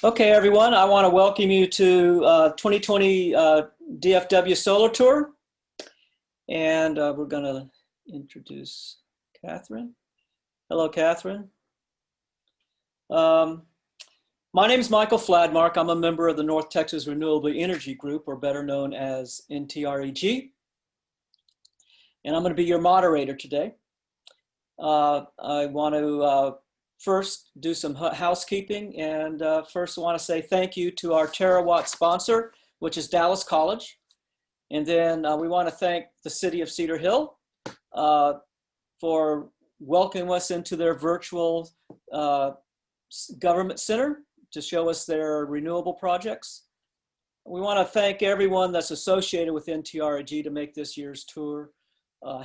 Okay, everyone, I want to welcome you to 2020 DFW Solar Tour. And we're going to introduce Catherine. Hello, Catherine. My name is Michael Fladmark. I'm a member of the North Texas Renewable Energy Group, or better known as NTREG. And I'm going to be your moderator today. I want to first do some housekeeping, and first I want to say thank you to our Terawatt sponsor, which is Dallas College. And then we want to thank the city of Cedar Hill for welcoming us into their virtual government center to show us their renewable projects. We want to thank everyone that's associated with NTREG to make this year's tour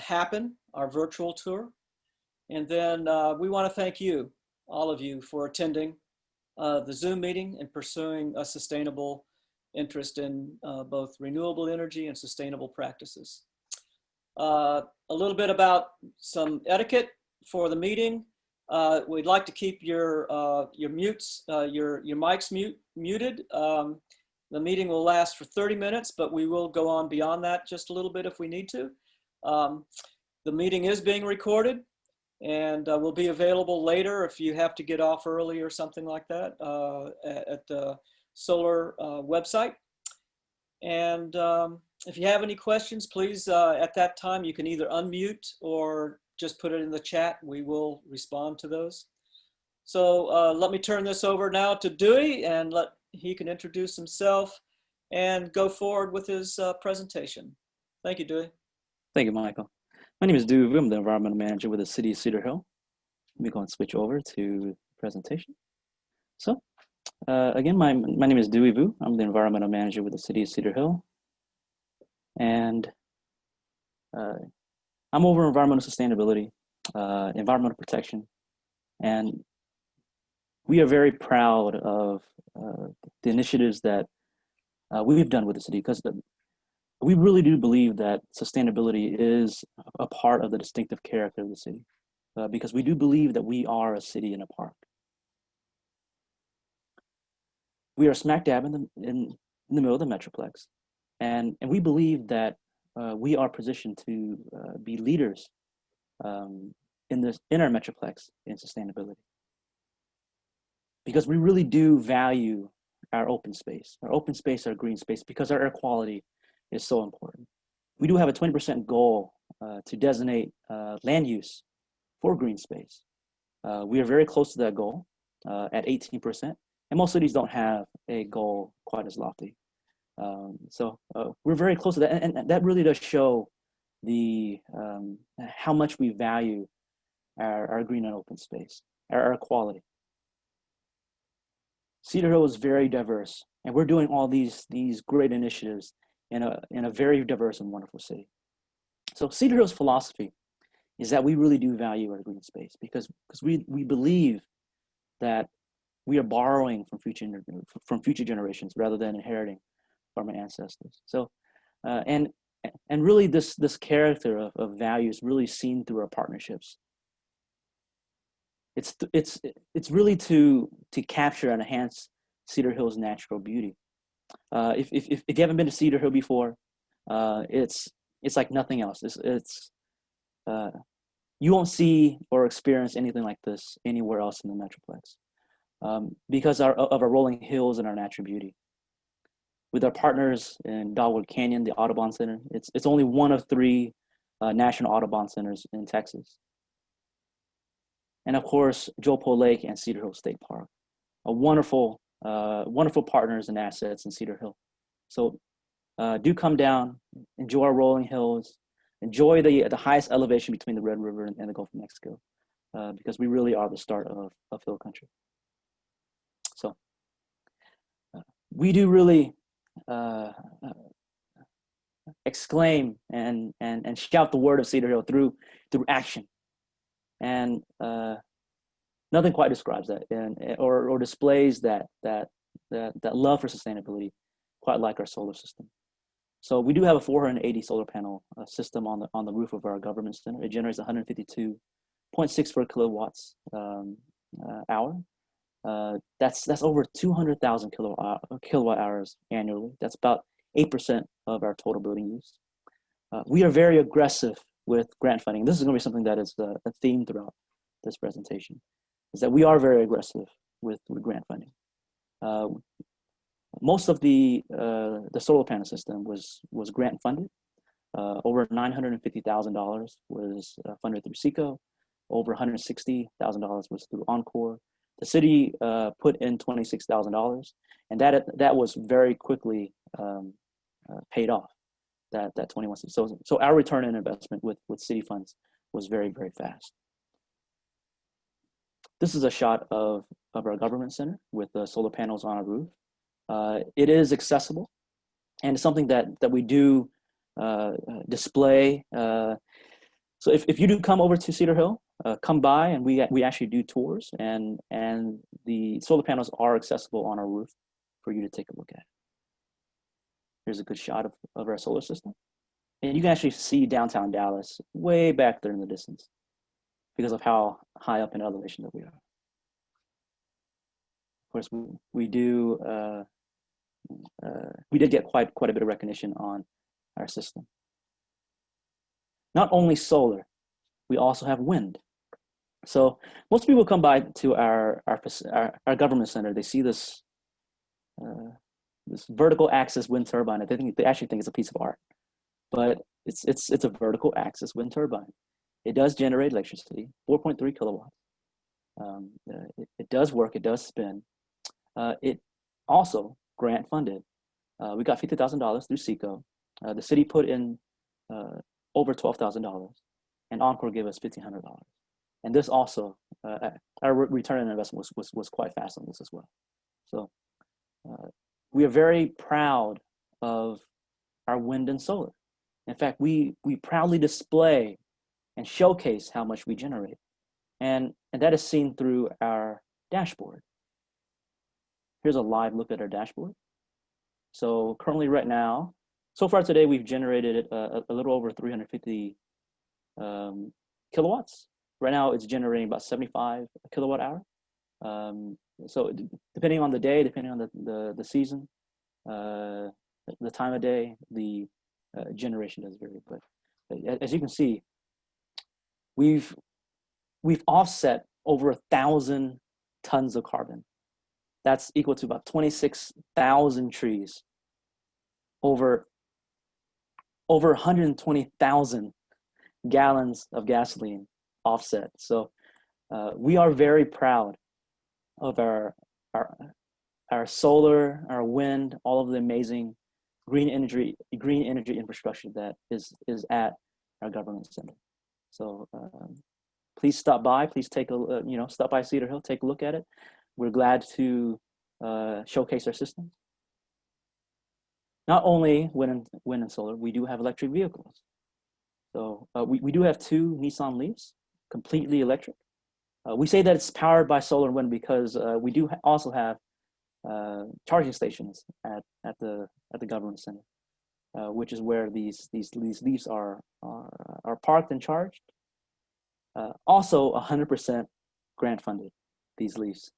happen, our virtual tour. And then we want to thank you, all of you, for attending the Zoom meeting and pursuing a sustainable interest in both renewable energy and sustainable practices. A little bit about some etiquette for the meeting. We'd like to keep your mutes, your mics muted. The meeting will last for 30 minutes, but we will go on beyond that just a little bit if we need to. The meeting is being recorded and will be available later if you have to get off early or something like that at the Solar website. And if you have any questions, please at that time you can either unmute or just put it in the chat. We will respond to those. So let me turn this over now to Dewey, and he can introduce himself and go forward with his presentation. Thank you, Dewey. Thank you, Michael. My name is Dewey. I'm the environmental manager with the city of Cedar Hill. We're going to switch over to presentation. So again, my name is Dewey Vu. I'm the environmental manager with the city of Cedar Hill. And I'm over environmental sustainability, environmental protection. And we are very proud of the initiatives that we've done with the city, because we really do believe that sustainability is a part of the distinctive character of the city, because we do believe that we are a city in a park. We are smack dab in the middle of the Metroplex, and we believe that we are positioned to be leaders in our Metroplex in sustainability, because we really do value our open space, our green space, because our air quality is so important. We do have a 20% goal to designate land use for green space. We are very close to that goal at 18%, and most cities don't have a goal quite as lofty. So we're very close to that, and that really does show the how much we value our green and open space, our quality. Cedar Hill is very diverse, and we're doing all these great initiatives in a very diverse and wonderful city. So Cedar Hill's philosophy is that we really do value our green space, because we believe that we are borrowing from future generations rather than inheriting from our ancestors. So and really this character of value is really seen through our partnerships. It's really to capture and enhance Cedar Hill's natural beauty. If you haven't been to Cedar Hill before, it's like nothing else. You won't see or experience anything like this anywhere else in the Metroplex, because of our rolling hills and our natural beauty. With our partners in Dogwood Canyon, the Audubon Center, it's only one of 3 national Audubon centers in Texas. And of course, Joe Lake and Cedar Hill State Park, a wonderful partners and assets in Cedar Hill. So do come down, enjoy our rolling hills, enjoy the highest elevation between the Red River and the Gulf of Mexico, because we really are the start of hill country. So we do really exclaim and shout the word of Cedar Hill through action. And nothing quite describes that or displays that love for sustainability quite like our solar system. So we do have a 480 solar panel system on the roof of our government center. It generates 152.64 kilowatts hour. That's over 200,000 kilowatt hours annually. That's about 8% of our total building use. We are very aggressive with grant funding. This is going to be something that is a theme throughout this presentation, is that we are very aggressive with grant funding. Most of the solar panel system was grant funded. Over $950,000 was funded through SECO. Over $160,000 was through Encore. The city put in $26,000, and that was very quickly paid off. That 21. So our return on investment with city funds was very, very fast. This is a shot of our government center with the solar panels on our roof. It is accessible, and it's something that we do display. So if you do come over to Cedar Hill, come by, and we actually do tours, and the solar panels are accessible on our roof for you to take a look at. Here's a good shot of our solar system. And you can actually see downtown Dallas way back there in the distance because of how high up in elevation that we are. Of course, we did get quite a bit of recognition on our system. Not only solar, we also have wind. So most people come by to our government center. They see this vertical axis wind turbine. They actually think it's a piece of art, but it's a vertical axis wind turbine. It does generate electricity, 4.3 kilowatts. It does work. It does spin. It also grant funded. We got $50,000 through SECO. The city put in over $12,000, and Encore gave us $1,500. And this also, our return on investment was quite fast on this as well. So we are very proud of our wind and solar. In fact, we proudly display and showcase how much we generate. And that is seen through our dashboard. Here's a live look at our dashboard. So currently right now, so far today, we've generated a little over 350 kilowatts. Right now, it's generating about 75 kilowatt hour. So depending on the day, depending on the season, the time of day, the generation does vary. But as you can see, we've offset over 1,000 tons of carbon. That's equal to about 26,000 trees, over 120,000 gallons of gasoline offset. So we are very proud of our solar, our wind, all of the amazing green energy infrastructure that is at our government center. So please stop by. Please stop by Cedar Hill, take a look at it. We're glad to showcase our systems. Not only wind and solar, we do have electric vehicles. So we do have 2 Nissan Leafs, completely electric. We say that it's powered by solar and wind because we do also have charging stations at the government center, which is where these Leafs are parked and charged. Also, 100% grant funded, these Leafs.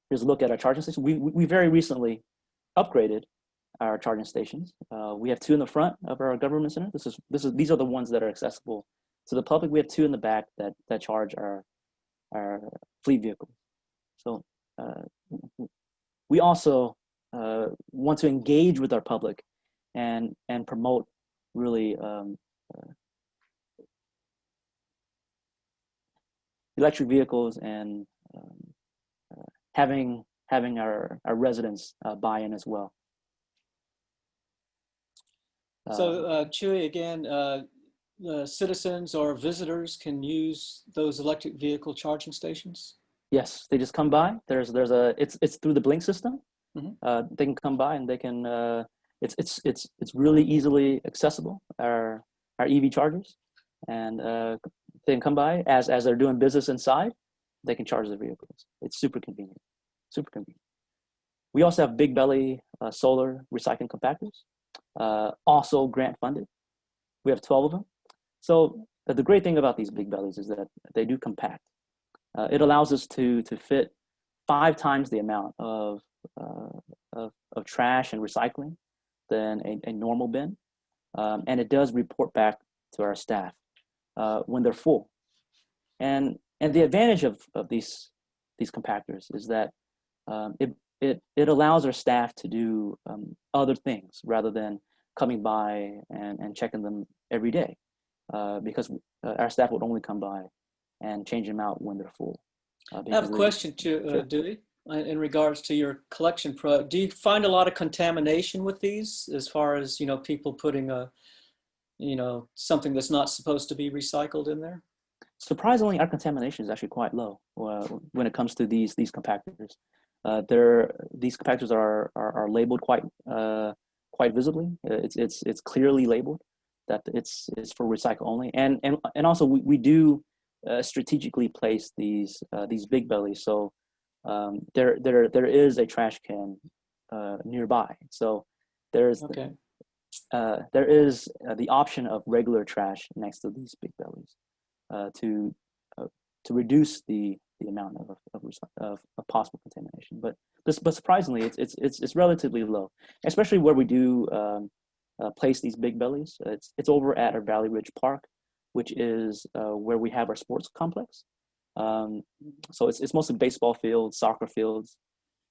Here's a look at our charging station. We very recently upgraded our charging stations. We have 2 in the front of our government center. These are the ones that are accessible to the public. We have 2 in the back that charge our fleet vehicles. So we also want to engage with our public and promote really electric vehicles and having our residents buy in as well. So Chewy, again, the citizens or visitors can use those electric vehicle charging stations? Yes, they just come by. It's through the Blink system. Mm-hmm. They can come by and they can. It's really easily accessible. Our EV chargers, and they can come by as they're doing business inside. They can charge their vehicles. It's super convenient. Super convenient. We also have big belly solar recycling compactors, also grant funded. We have 12 of them. So the great thing about these big bellies is that they do compact. It allows us to fit 5 times the amount uh, of trash and recycling than a normal bin, and it does report back to our staff when they're full. And the advantage of these compactors is that it allows our staff to do other things rather than coming by and checking them every day, because our staff would only come by and change them out when they're full. I have a question to Sure. Dewey in regards to your collection pro. Do you find a lot of contamination with these as far as, people putting something that's not supposed to be recycled in there? Surprisingly, our contamination is actually quite low when it comes to these compactors. These compactors are labeled quite visibly. It's clearly labeled that it's for recycle only, and also we do strategically place these big bellies, so there is a trash can nearby. So there's Okay. there is the option of regular trash next to these big bellies to reduce the amount of possible contamination. But surprisingly, it's relatively low, especially where we do place these big bellies. It's over at our Valley Ridge Park, which is where we have our sports complex. So it's mostly baseball fields, soccer fields.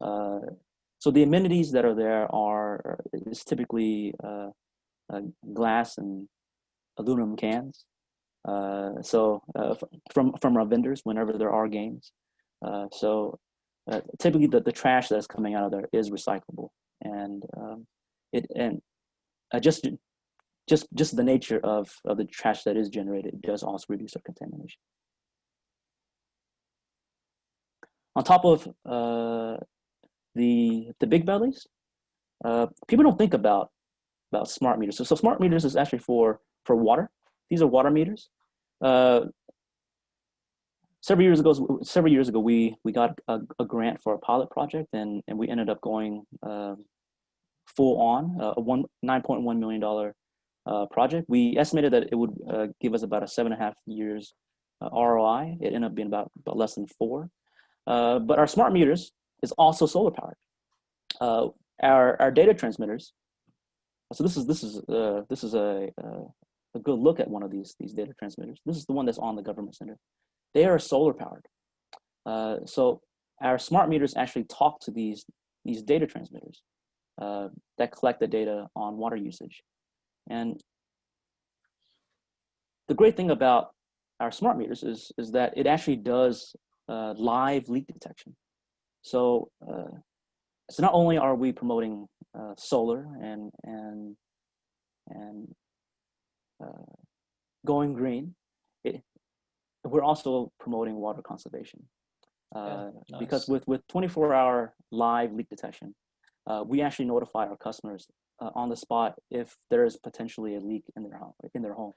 So the amenities that are there is typically glass and aluminum cans. From our vendors whenever there are games. Typically the trash that's coming out of there is recyclable, and just the nature of the trash that is generated does also reduce our contamination. On top of the big bellies, people don't think about smart meters. So smart meters is actually for water. These are water meters. Several years ago, we got a grant for a pilot project, and we ended up going full on a $9.1 million project. We estimated that it would give us about a 7.5 years ROI. It ended up being about less than 4. But our smart meters is also solar powered. Our data transmitters. So this is a good look at one of these data transmitters. This is the one that's on the government center. They are solar powered. So our smart meters actually talk to these data transmitters that collect the data on water usage. And the great thing about our smart meters is that it actually does live leak detection. So not only are we promoting solar and going green, we're also promoting water conservation. Nice. Because with 24-hour live leak detection, we actually notify our customers on the spot if there is potentially a leak in their home,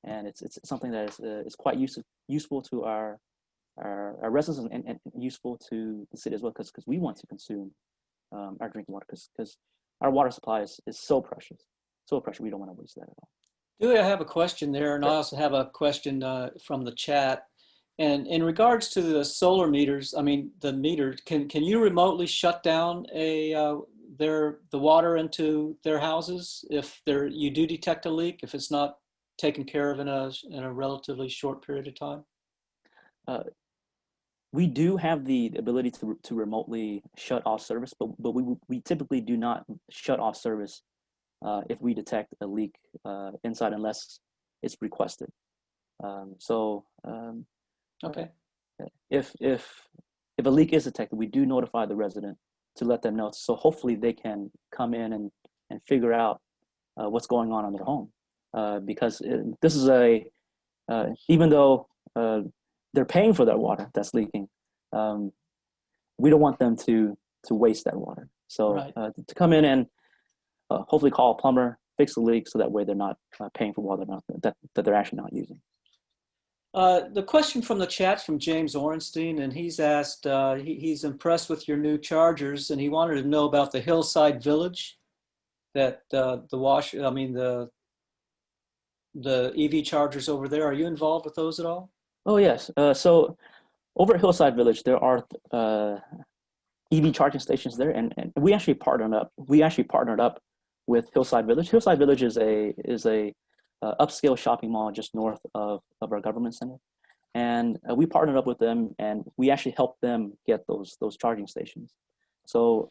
and it's something that is quite useful to our residents and useful to the city as well, because we want to consume our drinking water, because our water supply is so precious, we don't want to waste that at all. Dewey, I have a question there, and I also have a question from the chat. And in regards to the solar meters, I mean, the meter, can you remotely shut down the water into their houses if you do detect a leak, if it's not taken care of in a relatively short period of time? We do have the ability to remotely shut off service, but we typically do not shut off service if we detect a leak inside, unless it's requested. Okay. If a leak is detected, we do notify the resident to let them know. So hopefully they can come in and figure out what's going on in their home, because this is even though they're paying for that water that's leaking, we don't want them to waste that water. So Right. To come in and hopefully call a plumber, fix the leak, so that way they're not paying for water that they're actually not using. The question from the chat's from James Orenstein, and he's asked, he's impressed with your new chargers, and he wanted to know about the Hillside Village, that the the EV chargers over there. Are you involved with those at all? Oh yes. So over at Hillside Village, there are EV charging stations there, and we actually partnered up. We actually partnered up with Hillside Village. Hillside Village is a upscale shopping mall just north of our government center, and we partnered up with them, and we actually helped them get those charging stations. So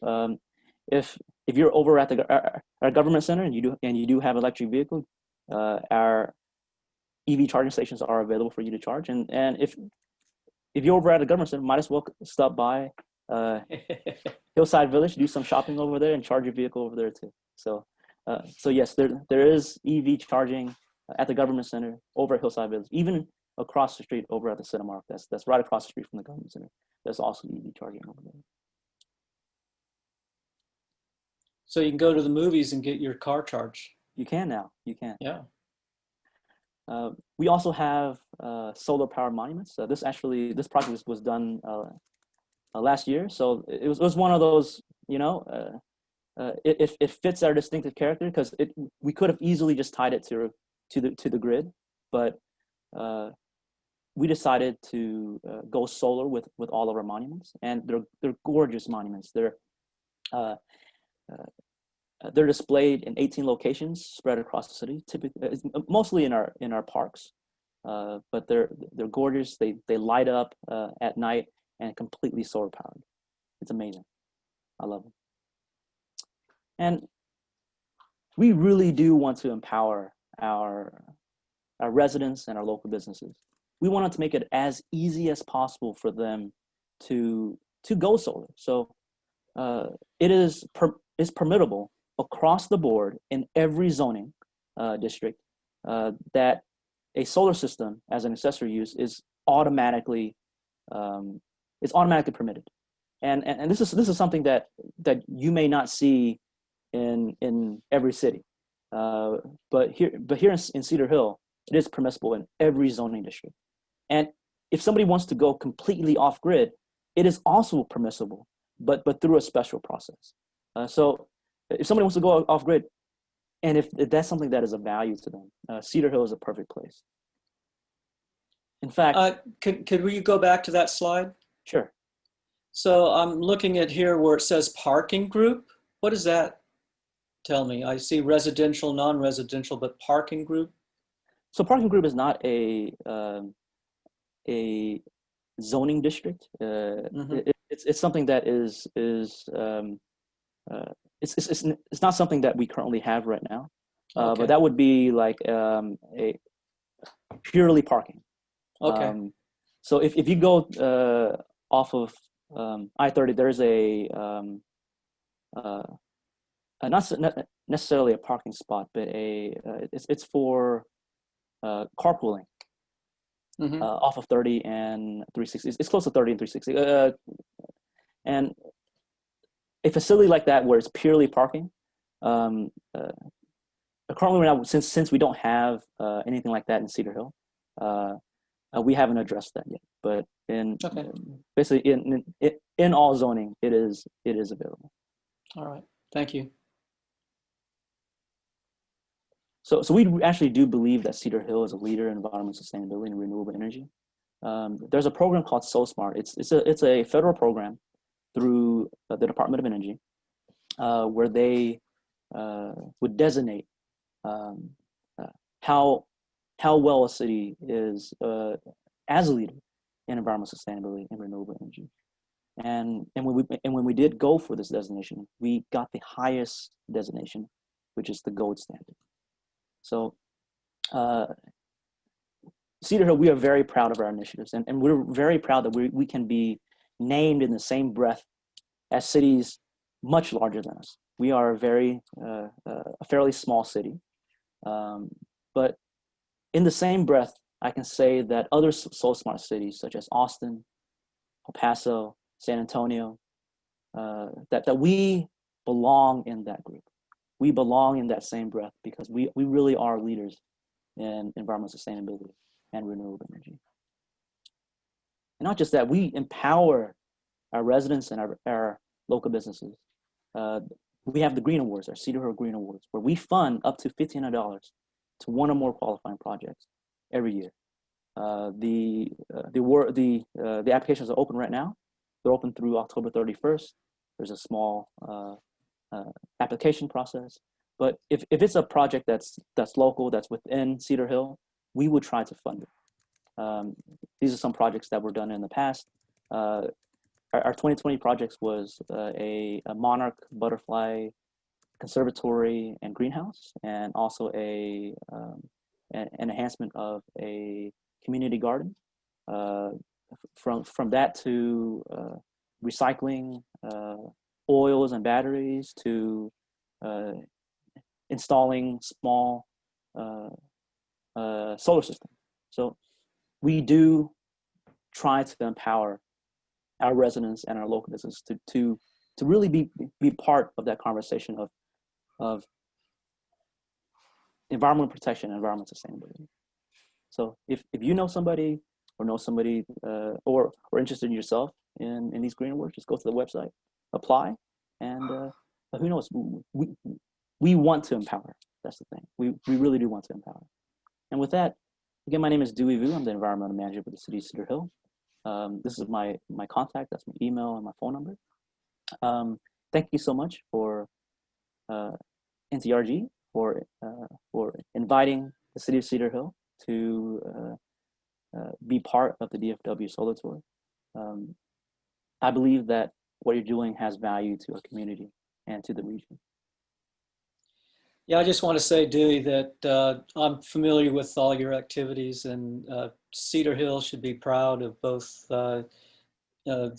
if you're over at our government center and you do have electric vehicle, our EV charging stations are available for you to charge. And if you're over at the government center, might as well stop by Hillside Village, do some shopping over there, and charge your vehicle over there too. So yes, there is EV charging at the government center over at Hillside Village, even across the street over at the Cinemark. That's right across the street from the government center. There's also EV charging over there. So you can go to the movies and get your car charged. You can now. You can. Yeah. We also have solar power monuments. This project was done last year, so it was one of those, it fits our distinctive character because we could have easily just tied it to the grid, but we decided to go solar with all of our monuments, and they're gorgeous monuments. They're displayed in 18 locations spread across the city, typically mostly in our parks, but they're gorgeous. They light up at night and completely solar powered. It's amazing. I love them. And we really do want to empower our residents and our local businesses. We wanted to make it as easy as possible for them to go solar. So it's permittable across the board in every zoning district that a solar system as an accessory use is automatically permitted. And this is something that you may not see in every city, but here in Cedar Hill, it is permissible in every zoning district. And if somebody wants to go completely off grid, it is also permissible, but through a special process. So if somebody wants to go off grid, and if that's something that is of value to them, Cedar Hill is a perfect place. In fact, could we go back to that slide? Sure. So I'm looking at here where it says parking group. What does that tell me? I see residential, non-residential, but parking group. So parking group is not a zoning district. It's something that is it's not something that we currently have right now. Okay. But that would be like a purely parking. Okay. So if you go off of I-30, there's not necessarily a parking spot, but it's for carpooling off of 30 and 360. It's close to 30 and 360. And a facility like that where it's purely parking, currently right now, since we don't have anything like that in Cedar Hill, we haven't addressed that yet. But basically in all zoning, it is available. All right, thank you. So we actually do believe that Cedar Hill is a leader in environmental sustainability and renewable energy. There's a program called SoSmart. It's a federal program through the Department of Energy, where they would designate how well a city is as a leader in environmental sustainability and renewable energy. And when we did go for this designation, we got the highest designation, which is the gold standard. So Cedar Hill, we are very proud of our initiatives, and we're very proud that we can be named in the same breath as cities much larger than us. We are a fairly small city, but in the same breath, I can say that other SoSmart cities such as Austin, El Paso, San Antonio, that we belong in that group. We belong in that same breath because we really are leaders in environmental sustainability and renewable energy. And not just that, we empower our residents and our local businesses. We have the Green Awards, our Cedar Hill Green Awards, where we fund up to $1,500 to one or more qualifying projects every year. The applications are open right now. They're open through October 31st. There's a small application process. But if it's a project that's local, that's within Cedar Hill, we would try to fund it. These are some projects that were done in the past. Our 2020 projects was a monarch butterfly conservatory and greenhouse, and also an enhancement of a community garden. From that to recycling oils and batteries to installing small solar system. So we do try to empower our residents and our local business to really be part of that conversation of environmental protection and environmental sustainability. So if you know somebody or know somebody or interested in yourself in these green awards, just go to the website, apply, and who knows, we want to empower. That's the thing. We really do want to empower. And with that, again, my name is Dewey Vu. I'm the environmental manager for the city of Cedar Hill. This is my contact. That's my email and my phone number. Thank you so much for NTRG for inviting the city of Cedar Hill to be part of the DFW Solar Tour. I believe that what you're doing has value to our community and to the region. Yeah, I just want to say, Dewey, that I'm familiar with all your activities, and Cedar Hill should be proud of both the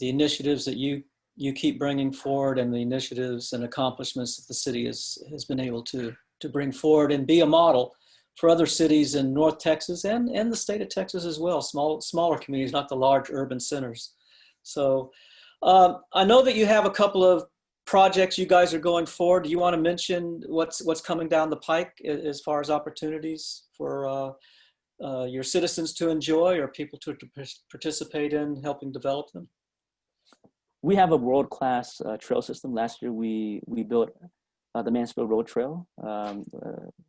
initiatives that you keep bringing forward and the initiatives and accomplishments that the city has been able to bring forward and be a model for other cities in North Texas and the state of Texas as well, smaller communities, not the large urban centers. So I know that you have a couple of projects you guys are going forward. Do you want to mention what's coming down the pike as far as opportunities for your citizens to enjoy or people to participate in helping develop them? We have a world-class trail system. Last year, we built the Mansfield Road Trail,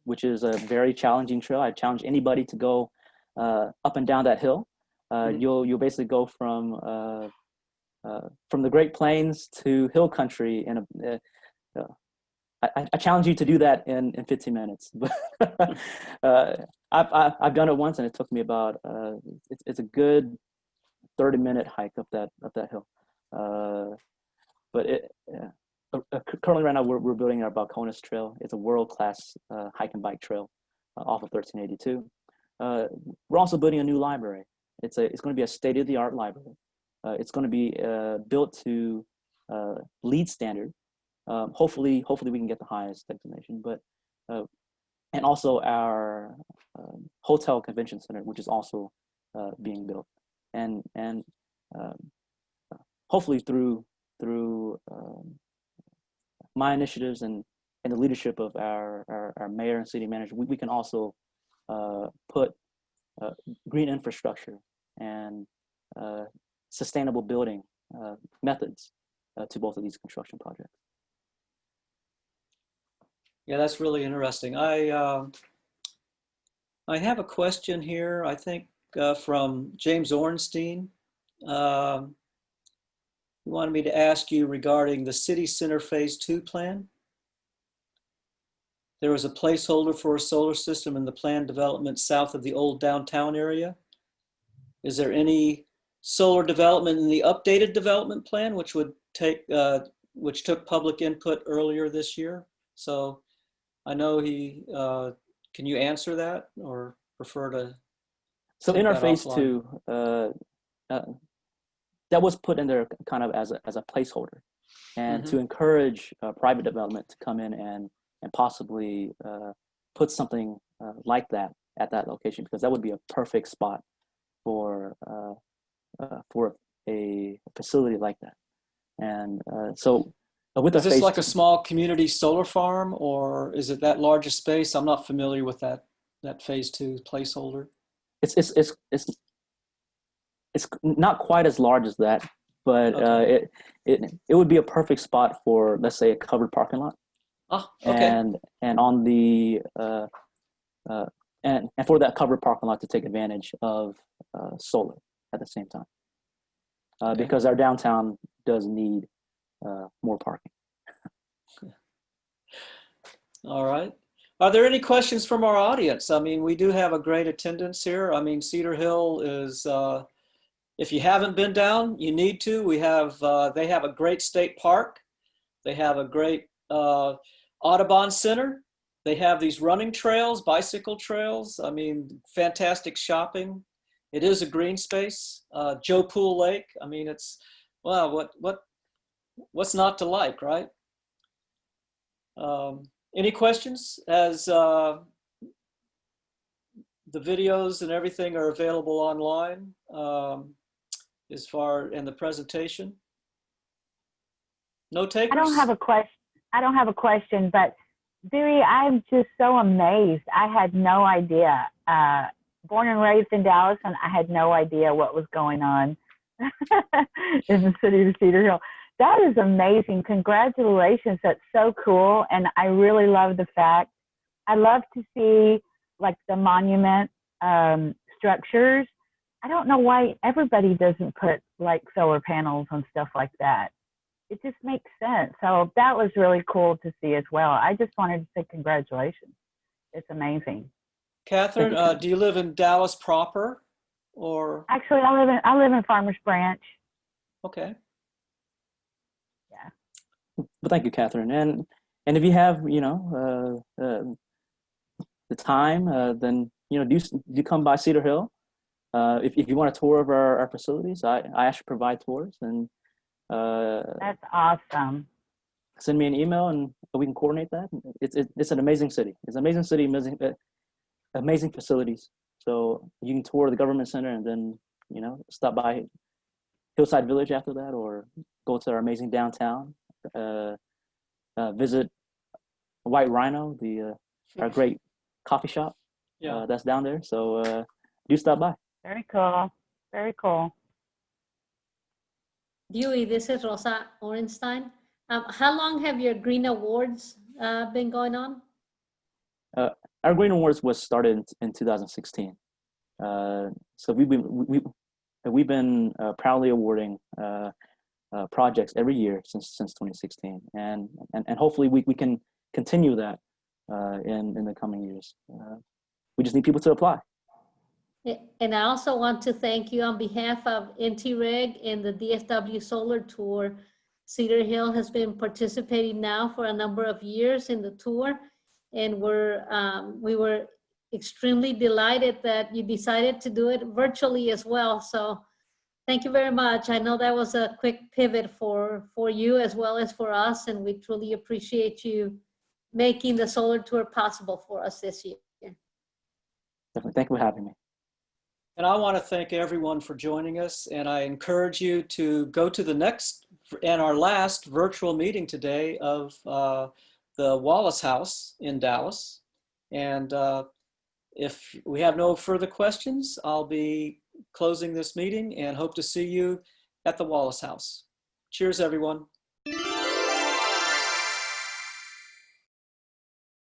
which is a very challenging trail. I challenge anybody to go up and down that hill. You'll basically go from the Great Plains to hill country, and I challenge you to do that in 15 minutes. I've done it once, and it took me about it's a good 30-minute hike up that hill. But currently right now we're building our Balcones Trail. It's a world-class hike and bike trail off of 1382. We're also building a new library. It's going to be a state-of-the-art library. It's going to be built to LEED standard. Hopefully we can get the highest designation. But and also our hotel convention center, which is also being built, and hopefully through my initiatives and the leadership of our mayor and city manager, we can also put green infrastructure and sustainable building methods to both of these construction projects. Yeah, that's really interesting. I have a question here, I think from James Ornstein. He wanted me to ask you regarding the City Center Phase 2 plan. There was a placeholder for a solar system in the planned development south of the old downtown area. Is there any solar development in the updated development plan, which took public input earlier this year? So I know can you answer that or prefer to? So in our Phase 2, that was put in there kind of as a placeholder, and to encourage private development to come in and possibly put something like that at that location, because that would be a perfect spot for a facility like that. And so with is this like a small community solar farm, or is it that large a space? I'm not familiar with that Phase 2 placeholder. It's not quite as large as that, but okay. It would be a perfect spot for, let's say, a covered parking lot. Ah, okay. And on the and for that covered parking lot to take advantage of solar at the same time, Okay. because our downtown does need more parking. All right. Are there any questions from our audience? I mean, we do have a great attendance here. I mean, Cedar Hill is, if you haven't been down, you need to. We have, they have a great state park. They have a great Audubon Center. They have these running trails, bicycle trails. I mean, fantastic shopping. It is a green space. Joe Pool Lake. I mean, it's, well, what's not to like, right? Any questions? As the videos and everything are available online as far in the presentation. No takers? I don't have a question, but Dewey, I'm just so amazed. I had no idea. Born and raised in Dallas, and I had no idea what was going on in the city of Cedar Hill. That is amazing. Congratulations. That's so cool. And I really love the fact, I love to see like the monument structures. I don't know why everybody doesn't put like solar panels and stuff like that. It just makes sense. So that was really cool to see as well. I just wanted to say congratulations. It's amazing. Catherine, do you live in Dallas proper or? Actually, I live in Farmers Branch. Okay. But thank you, Catherine. And if you have, the time, then, do come by Cedar Hill. If you want a tour of our facilities, I actually provide tours, and that's awesome. Send me an email and we can coordinate that. It's an amazing city. It's an amazing city, amazing facilities. So you can tour the government center and then, stop by Hillside Village after that, or go to our amazing downtown. Visit White Rhino, our great coffee shop that's down there. So do stop by. Very cool. Very cool. Dewey, this is Rosa Orenstein. How long have your Green Awards been going on? Our Green Awards was started in 2016. So we've been proudly awarding projects every year since 2016, and hopefully we can continue that in the coming years. We just need people to apply. And I also want to thank you on behalf of NTREG and the DFW Solar Tour. Cedar Hill has been participating now for a number of years in the tour, and we were extremely delighted that you decided to do it virtually as well. So thank you very much. I know that was a quick pivot for you as well as for us, and we truly appreciate you making the solar tour possible for us this year. Definitely. Thank you for having me. And I want to thank everyone for joining us, and I encourage you to go to the next and our last virtual meeting today of the Wallace House in Dallas. And if we have no further questions, I'll be closing this meeting and hope to see you at the Wallace House. Cheers, everyone.